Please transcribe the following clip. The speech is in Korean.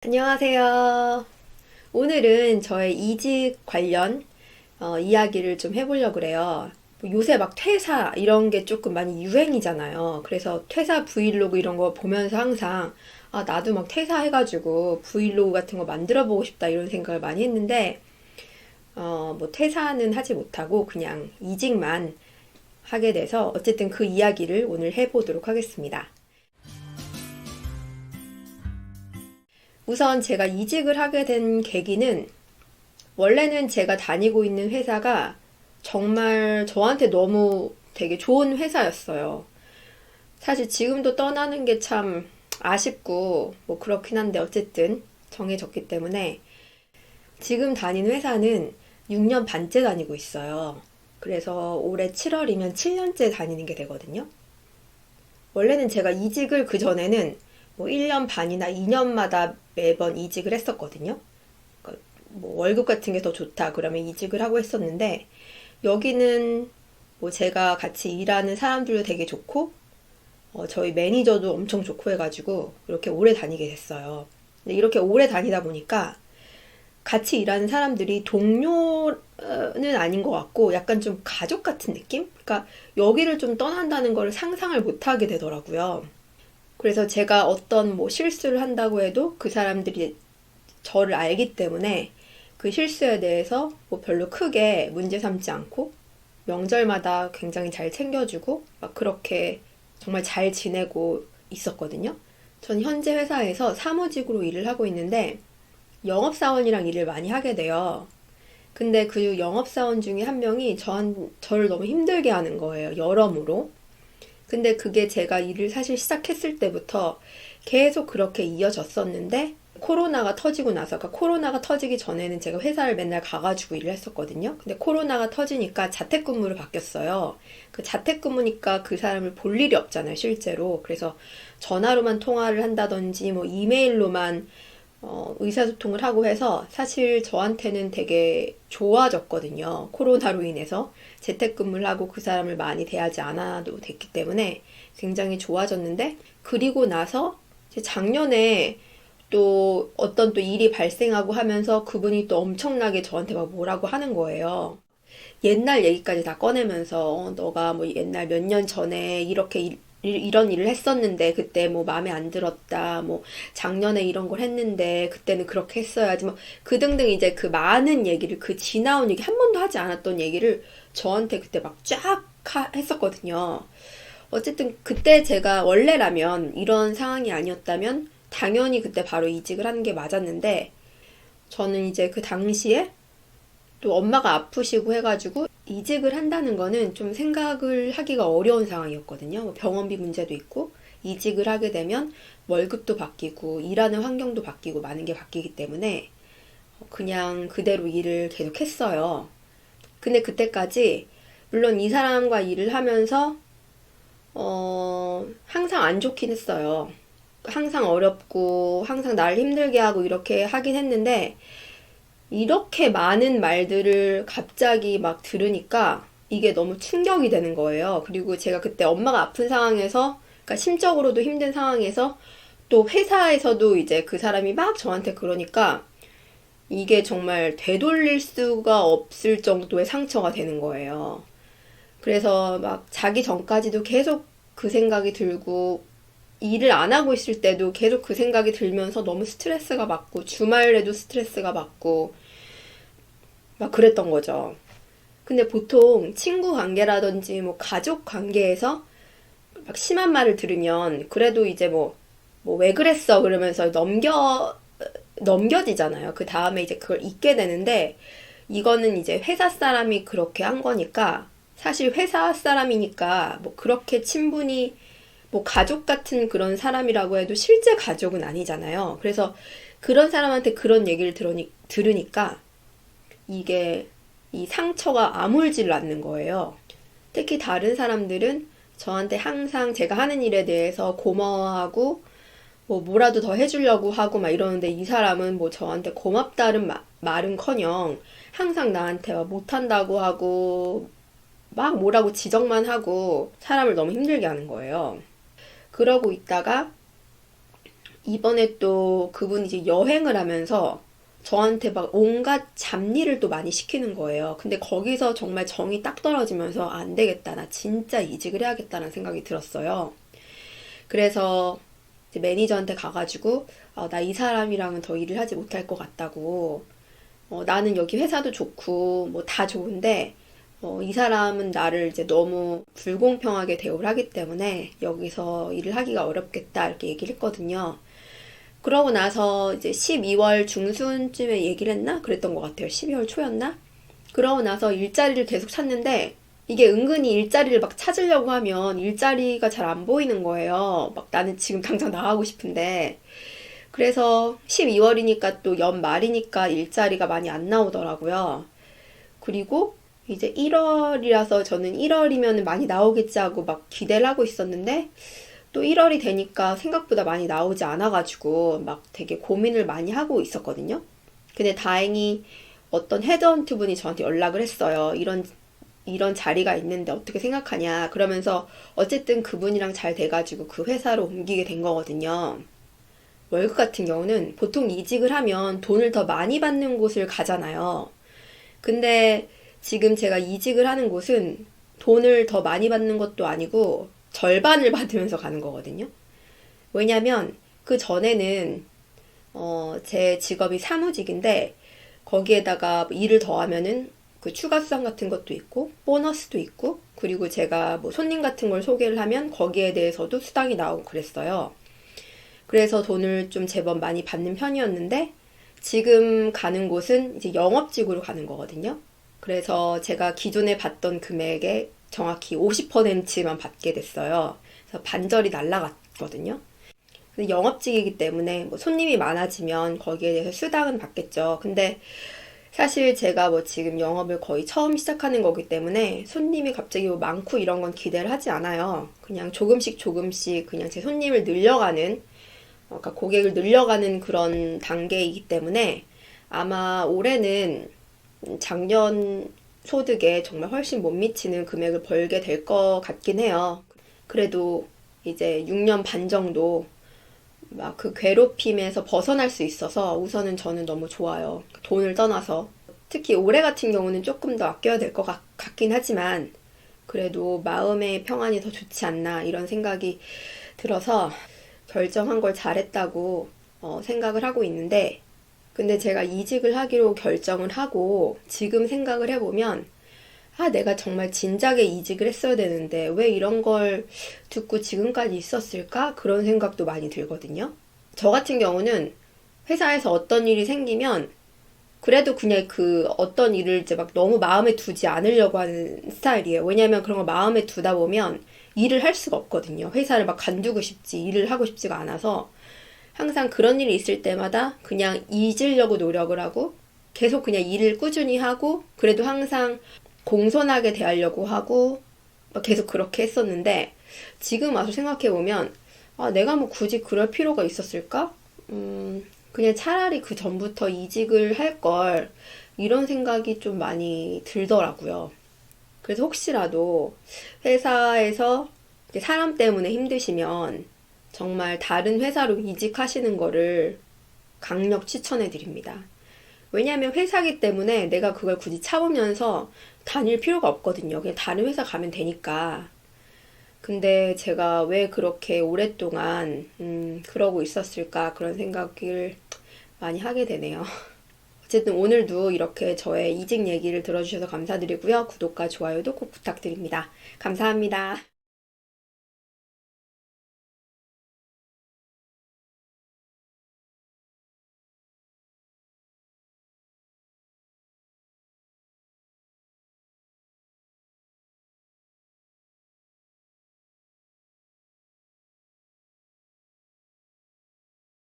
안녕하세요. 오늘은 저의 이직 관련 이야기를 좀 해보려고 그래요. 뭐 요새 막 퇴사 이런 게 조금 많이 유행이잖아요. 그래서 퇴사 브이로그 이런 거 보면서 항상 나도 막 퇴사해가지고 브이로그 같은 거 만들어 보고 싶다 이런 생각을 많이 했는데 뭐 퇴사는 하지 못하고 그냥 이직만 하게 돼서 어쨌든 그 이야기를 오늘 해보도록 하겠습니다. 우선 제가 이직을 하게 된 계기는 원래는 제가 다니고 있는 회사가 정말 저한테 너무 되게 좋은 회사였어요. 사실 지금도 떠나는 게 참 아쉽고 뭐 그렇긴 한데 어쨌든 정해졌기 때문에 지금 다니는 회사는 6년 반째 다니고 있어요. 그래서 올해 7월이면 7년째 다니는 게 되거든요. 원래는 제가 이직을 그 전에는 뭐 1년 반이나 2년마다 매번 이직을 했었거든요. 그러니까 뭐 월급 같은 게 더 좋다 그러면 이직을 하고 했었는데 여기는 뭐 제가 같이 일하는 사람들도 되게 좋고 저희 매니저도 엄청 좋고 해가지고 이렇게 오래 다니게 됐어요. 근데 이렇게 오래 다니다 보니까 같이 일하는 사람들이 동료는 아닌 것 같고 약간 좀 가족 같은 느낌? 그러니까 여기를 좀 떠난다는 걸 상상을 못 하게 되더라고요. 그래서 제가 어떤 뭐 실수를 한다고 해도 그 사람들이 저를 알기 때문에 그 실수에 대해서 뭐 별로 크게 문제 삼지 않고 명절마다 굉장히 잘 챙겨주고 막 그렇게 정말 잘 지내고 있었거든요. 전 현재 회사에서 사무직으로 일을 하고 있는데 영업사원이랑 일을 많이 하게 돼요. 근데 그 영업사원 중에 한 명이 저를 너무 힘들게 하는 거예요. 여러모로. 근데 그게 제가 일을 사실 시작했을 때부터 계속 그렇게 이어졌었는데 코로나가 터지고 나서, 그러니까 코로나가 터지기 전에는 제가 회사를 맨날 가가지고 일을 했었거든요. 근데 코로나가 터지니까 자택근무를 바뀌었어요. 그 자택근무니까 그 사람을 볼 일이 없잖아요, 실제로. 그래서 전화로만 통화를 한다든지, 뭐 이메일로만 의사소통을 하고 해서 사실 저한테는 되게 좋아졌거든요. 코로나로 인해서 재택근무를 하고 그 사람을 많이 대하지 않아도 됐기 때문에 굉장히 좋아졌는데 그리고 나서 작년에 또 어떤 또 일이 발생하고 하면서 그분이 또 엄청나게 저한테 막 뭐라고 하는 거예요. 옛날 얘기까지 다 꺼내면서 너가 뭐 옛날 몇 년 전에 이런 일을 했었는데 그때 뭐 마음에 안 들었다 뭐 작년에 이런 걸 했는데 그때는 그렇게 했어야지 뭐 그 등등 이제 그 많은 얘기를 그 지나온 얘기 한 번도 하지 않았던 얘기를 저한테 그때 막 쫙 했었거든요. 어쨌든 그때 제가 원래라면 이런 상황이 아니었다면 당연히 그때 바로 이직을 하는 게 맞았는데 저는 이제 그 당시에 또 엄마가 아프시고 해가지고 이직을 한다는 거는 좀 생각을 하기가 어려운 상황이었거든요. 뭐 병원비 문제도 있고 이직을 하게 되면 월급도 바뀌고 일하는 환경도 바뀌고 많은 게 바뀌기 때문에 그냥 그대로 일을 계속 했어요. 근데 그때까지 물론 이 사람과 일을 하면서 항상 안 좋긴 했어요. 항상 어렵고 항상 날 힘들게 하고 이렇게 하긴 했는데 이렇게 많은 말들을 갑자기 막 들으니까 이게 너무 충격이 되는 거예요. 그리고 제가 그때 엄마가 아픈 상황에서, 그러니까 심적으로도 힘든 상황에서 또 회사에서도 이제 그 사람이 막 저한테 그러니까 이게 정말 되돌릴 수가 없을 정도의 상처가 되는 거예요. 그래서 막 자기 전까지도 계속 그 생각이 들고 일을 안 하고 있을 때도 계속 그 생각이 들면서 너무 스트레스가 받고 주말에도 스트레스가 받고 막 그랬던 거죠. 근데 보통 친구 관계라든지 뭐 가족 관계에서 막 심한 말을 들으면 그래도 이제 뭐 왜 그랬어 그러면서 넘겨지잖아요. 그 다음에 이제 그걸 잊게 되는데 이거는 이제 회사 사람이 그렇게 한 거니까 사실 회사 사람이니까 뭐 그렇게 친분이 뭐 가족 같은 그런 사람이라고 해도 실제 가족은 아니잖아요. 그래서 그런 사람한테 그런 얘기를 들으니까 이게 이 상처가 아물지를 않는 거예요. 특히 다른 사람들은 저한테 항상 제가 하는 일에 대해서 고마워하고 뭐 뭐라도 더 해주려고 하고 막 이러는데 이 사람은 뭐 저한테 고맙다는 말은커녕 항상 나한테 막 못한다고 하고 막 뭐라고 지적만 하고 사람을 너무 힘들게 하는 거예요. 그러고 있다가 이번에 또 그분이 이제 여행을 하면서 저한테 막 온갖 잡일을 또 많이 시키는 거예요. 근데 거기서 정말 정이 딱 떨어지면서 안 되겠다. 나 진짜 이직을 해야겠다는 생각이 들었어요. 그래서 이제 매니저한테 가가지고 나 이 사람이랑은 더 일을 하지 못할 것 같다고. 나는 여기 회사도 좋고 뭐 다 좋은데 이 사람은 나를 이제 너무 불공평하게 대우를 하기 때문에 여기서 일을 하기가 어렵겠다 이렇게 얘기를 했거든요. 그러고 나서 이제 12월 중순쯤에 얘기를 했나? 그랬던 것 같아요. 12월 초였나? 그러고 나서 일자리를 계속 찾는데 이게 은근히 일자리를 막 찾으려고 하면 일자리가 잘 안 보이는 거예요. 막 나는 지금 당장 나가고 싶은데. 그래서 12월이니까 또 연말이니까 일자리가 많이 안 나오더라고요. 그리고 이제 1월이라서 저는 1월이면 많이 나오겠지 하고 막 기대를 하고 있었는데 또 1월이 되니까 생각보다 많이 나오지 않아가지고 막 되게 고민을 많이 하고 있었거든요. 근데 다행히 어떤 헤드헌트 분이 저한테 연락을 했어요. 이런 자리가 있는데 어떻게 생각하냐. 그러면서 어쨌든 그분이랑 잘 돼가지고 그 회사로 옮기게 된 거거든요. 월급 같은 경우는 보통 이직을 하면 돈을 더 많이 받는 곳을 가잖아요. 근데 지금 제가 이직을 하는 곳은 돈을 더 많이 받는 것도 아니고 절반을 받으면서 가는 거거든요. 왜냐면 그 전에는 제 직업이 사무직인데 거기에다가 일을 더하면은 그 추가 수당 같은 것도 있고 보너스도 있고 그리고 제가 뭐 손님 같은 걸 소개를 하면 거기에 대해서도 수당이 나오고 그랬어요. 그래서 돈을 좀 제법 많이 받는 편이었는데 지금 가는 곳은 이제 영업직으로 가는 거거든요. 그래서 제가 기존에 받던 금액의 정확히 50%만 받게 됐어요. 그래서 반절이 날라갔거든요. 근데 영업직이기 때문에 뭐 손님이 많아지면 거기에 대해서 수당은 받겠죠. 근데 사실 제가 뭐 지금 영업을 거의 처음 시작하는 거기 때문에 손님이 갑자기 뭐 많고 이런 건 기대를 하지 않아요. 그냥 조금씩 조금씩 그냥 제 손님을 늘려가는, 그러니까 고객을 늘려가는 그런 단계이기 때문에 아마 올해는 작년 소득에 정말 훨씬 못 미치는 금액을 벌게 될 것 같긴 해요. 그래도 이제 6년 반 정도 막 그 괴롭힘에서 벗어날 수 있어서 우선은 저는 너무 좋아요. 돈을 떠나서. 특히 올해 같은 경우는 조금 더 아껴야 될 것 같긴 하지만 그래도 마음의 평안이 더 좋지 않나 이런 생각이 들어서 결정한 걸 잘했다고 생각을 하고 있는데 근데 제가 이직을 하기로 결정을 하고 지금 생각을 해보면 내가 정말 진작에 이직을 했어야 되는데 왜 이런 걸 듣고 지금까지 있었을까? 그런 생각도 많이 들거든요. 저 같은 경우는 회사에서 어떤 일이 생기면 그래도 그냥 그 어떤 일을 이제 막 너무 마음에 두지 않으려고 하는 스타일이에요. 왜냐면 그런 거 마음에 두다 보면 일을 할 수가 없거든요. 회사를 막 간두고 싶지, 일을 하고 싶지가 않아서 항상 그런 일이 있을 때마다 그냥 잊으려고 노력을 하고 계속 그냥 일을 꾸준히 하고 그래도 항상 공손하게 대하려고 하고 계속 그렇게 했었는데 지금 와서 생각해보면 내가 뭐 굳이 그럴 필요가 있었을까? 그냥 차라리 그 전부터 이직을 할 걸 이런 생각이 좀 많이 들더라고요. 그래서 혹시라도 회사에서 사람 때문에 힘드시면 정말 다른 회사로 이직하시는 거를 강력 추천해 드립니다. 왜냐하면 회사기 때문에 내가 그걸 굳이 참으면서 다닐 필요가 없거든요. 그냥 다른 회사 가면 되니까. 근데 제가 왜 그렇게 오랫동안 그러고 있었을까 그런 생각을 많이 하게 되네요. 어쨌든 오늘도 이렇게 저의 이직 얘기를 들어주셔서 감사드리고요. 구독과 좋아요도 꼭 부탁드립니다. 감사합니다.